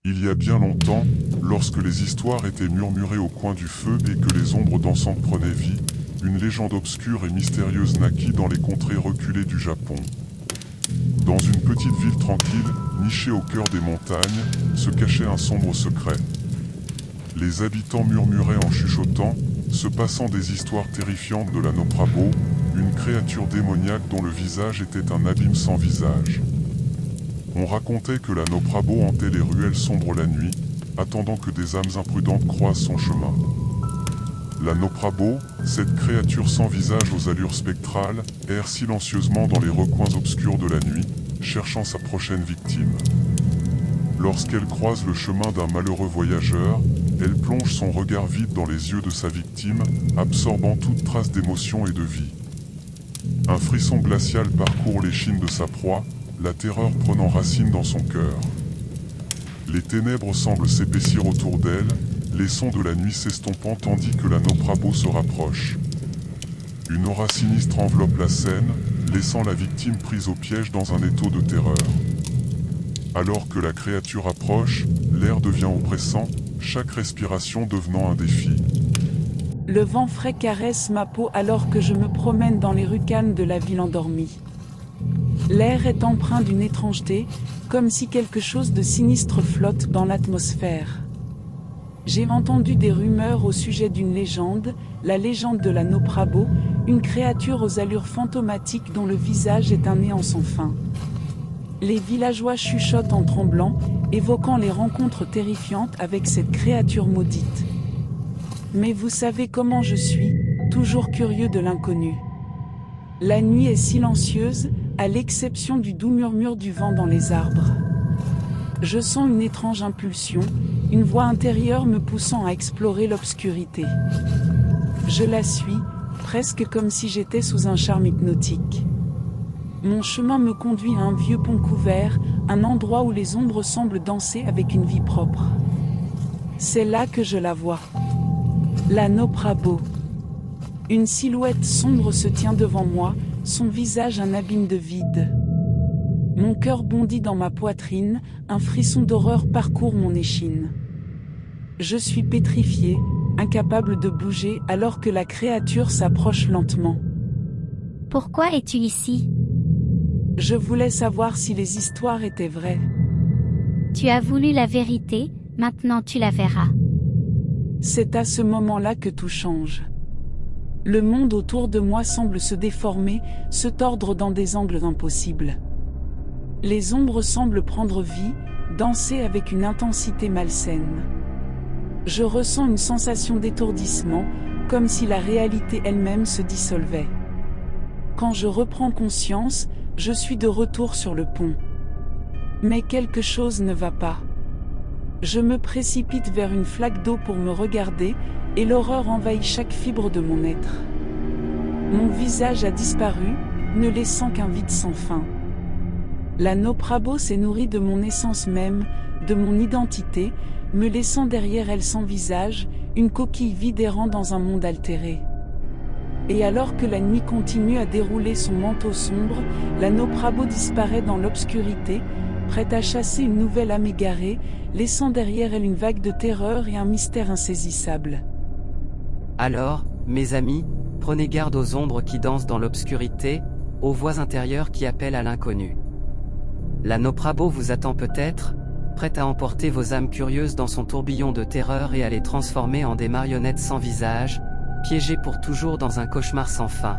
Il y a bien longtemps, lorsque les histoires étaient murmurées au coin du feu et que les ombres dansantes prenaient vie, une légende obscure et mystérieuse naquit dans les contrées reculées du Japon. Dans une petite ville tranquille, nichée au cœur des montagnes, se cachait un sombre secret. Les habitants murmuraient en chuchotant, se passant des histoires terrifiantes de la Noprabo, une créature démoniaque dont le visage était un abîme sans visage. On racontait que la Noprabo hantait les ruelles sombres la nuit, attendant que des âmes imprudentes croisent son chemin. La Noprabo, cette créature sans visage aux allures spectrales, erre silencieusement dans les recoins obscurs de la nuit, cherchant sa prochaine victime. Lorsqu'elle croise le chemin d'un malheureux voyageur, elle plonge son regard vide dans les yeux de sa victime, absorbant toute trace d'émotion et de vie. Un frisson glacial parcourt l'échine de sa proie, la terreur prenant racine dans son cœur. Les ténèbres semblent s'épaissir autour d'elle, les sons de la nuit s'estompant tandis que la Noprabo se rapproche. Une aura sinistre enveloppe la scène, laissant la victime prise au piège dans un étau de terreur. Alors que la créature approche, l'air devient oppressant, chaque respiration devenant un défi. Le vent frais caresse ma peau alors que je me promène dans les rues calmes de la ville endormie. L'air est empreint d'une étrangeté, comme si quelque chose de sinistre flotte dans l'atmosphère. J'ai entendu des rumeurs au sujet d'une légende, la légende de la Noprabo, une créature aux allures fantomatiques dont le visage est un néant sans fin. Les villageois chuchotent en tremblant, évoquant les rencontres terrifiantes avec cette créature maudite. Mais vous savez comment je suis, toujours curieux de l'inconnu. La nuit est silencieuse, à l'exception du doux murmure du vent dans les arbres. Je sens une étrange impulsion, une voix intérieure me poussant à explorer l'obscurité. Je la suis, presque comme si j'étais sous un charme hypnotique. Mon chemin me conduit à un vieux pont couvert, un endroit où les ombres semblent danser avec une vie propre. C'est là que je la vois. La Noprabo. Une silhouette sombre se tient devant moi, son visage un abîme de vide. Mon cœur bondit dans ma poitrine, un frisson d'horreur parcourt mon échine. Je suis pétrifié, incapable de bouger alors que la créature s'approche lentement. Pourquoi es-tu ici? Je voulais savoir si les histoires étaient vraies. Tu as voulu la vérité, maintenant tu la verras. C'est à ce moment-là que tout change. Le monde autour de moi semble se déformer, se tordre dans des angles impossibles. Les ombres semblent prendre vie, danser avec une intensité malsaine. Je ressens une sensation d'étourdissement, comme si la réalité elle-même se dissolvait. Quand je reprends conscience, je suis de retour sur le pont. Mais quelque chose ne va pas. Je me précipite vers une flaque d'eau pour me regarder, et l'horreur envahit chaque fibre de mon être. Mon visage a disparu, ne laissant qu'un vide sans fin. La Noprabo s'est nourrie de mon essence même, de mon identité, me laissant derrière elle sans visage, une coquille vide errant dans un monde altéré. Et alors que la nuit continue à dérouler son manteau sombre, la Noprabo disparaît dans l'obscurité, prête à chasser une nouvelle âme égarée, laissant derrière elle une vague de terreur et un mystère insaisissable. Alors, mes amis, prenez garde aux ombres qui dansent dans l'obscurité, aux voix intérieures qui appellent à l'inconnu. La Noprabo vous attend peut-être, prête à emporter vos âmes curieuses dans son tourbillon de terreur et à les transformer en des marionnettes sans visage, piégées pour toujours dans un cauchemar sans fin.